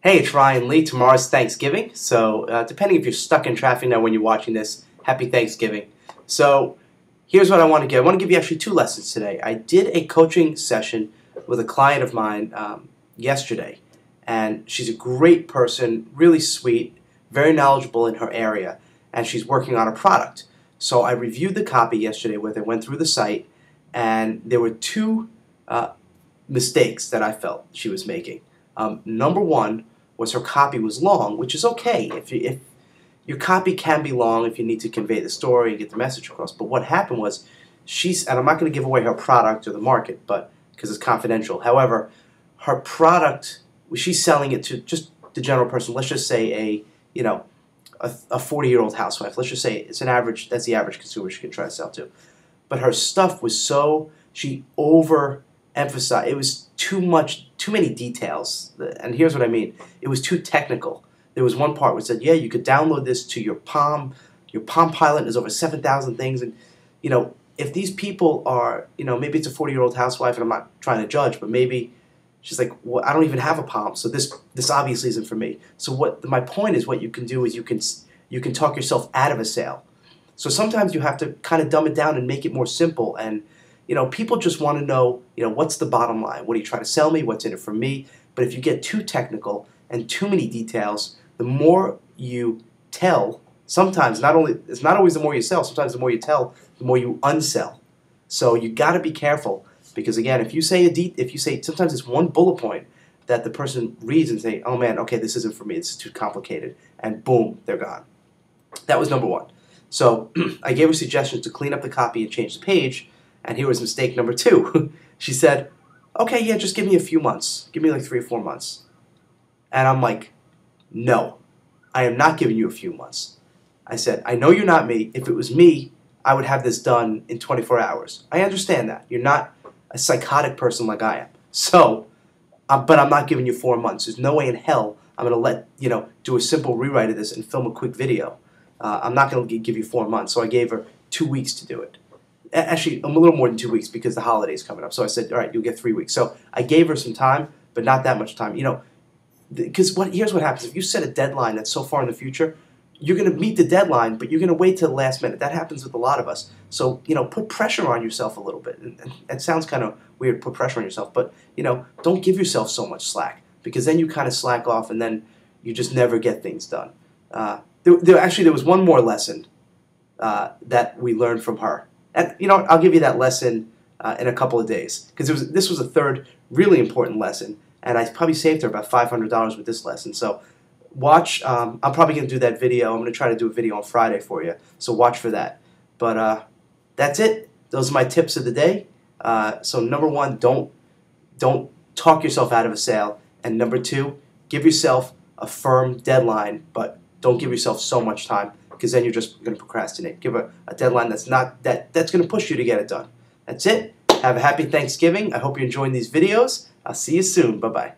Hey, it's Ryan Lee. Tomorrow's Thanksgiving, so depending if you're stuck in traffic now when you're watching this, happy Thanksgiving. So here's what I want to give. I want to give you actually two lessons today. I did a coaching session with a client of mine yesterday, and she's a great person, really sweet, very knowledgeable in her area, and she's working on a product. So I reviewed the copy yesterday with her, went through the site, and there were two mistakes that I felt she was making. Number one was her copy was long, which is okay. If your copy can be long if you need to convey the story and get the message across. But what happened was and I'm not going to give away her product or the market, but because it's confidential. However, her product, she's selling it to just the general person. Let's just say a 40-year-old housewife. Let's just say it's an average. That's the average consumer she can try to sell to. But her stuff was she overemphasized. It was too many details. And here's what I mean. It was too technical. There was one part which said, yeah, you could download this to your Palm. Your Palm Pilot is over 7,000 things. And, if these people are, maybe it's a 40-year-old housewife, and I'm not trying to judge, but maybe she's like, well, I don't even have a Palm, so this obviously isn't for me. So my point is, what you can do is you can talk yourself out of a sale. So sometimes you have to kind of dumb it down and make it more simple. And people just want to know, what's the bottom line? What are you trying to sell me? What's in it for me? But if you get too technical and too many details, the more you tell, sometimes it's not always the more you sell. Sometimes the more you tell, the more you unsell. So you got to be careful, because again, if you say sometimes it's one bullet point that the person reads and say, oh man, okay, this isn't for me. It's too complicated, and boom, they're gone. That was number one. So I gave her suggestions to clean up the copy and change the page. And here was mistake number two. She said, okay, yeah, just give me a few months. Give me like 3 or 4 months. And I'm like, no, I am not giving you a few months. I said, I know you're not me. If it was me, I would have this done in 24 hours. I understand that. You're not a psychotic person like I am. So, but I'm not giving you 4 months. There's no way in hell I'm going to do a simple rewrite of this and film a quick video. I'm not going to give you 4 months. So I gave her 2 weeks to do it. Actually, a little more than 2 weeks, because the holiday's coming up. So I said, all right, you'll get 3 weeks. So I gave her some time, but not that much time. Because here's what happens. If you set a deadline that's so far in the future, you're going to meet the deadline, but you're going to wait till the last minute. That happens with a lot of us. So, put pressure on yourself a little bit. And it sounds kind of weird, put pressure on yourself. But, don't give yourself so much slack, because then you kind of slack off, and then you just never get things done. There was one more lesson that we learned from her. And I'll give you that lesson in a couple of days, because this was a third really important lesson, and I probably saved her about $500 with this lesson. So watch. I'm probably going to do that video. I'm going to try to do a video on Friday for you, so watch for that. But that's it. Those are my tips of the day. So number one, don't talk yourself out of a sale, and number two, give yourself a firm deadline, but don't give yourself so much time, because then you're just going to procrastinate. Give a deadline that's going to push you to get it done. That's it. Have a happy Thanksgiving. I hope you're enjoying these videos. I'll see you soon. Bye-bye.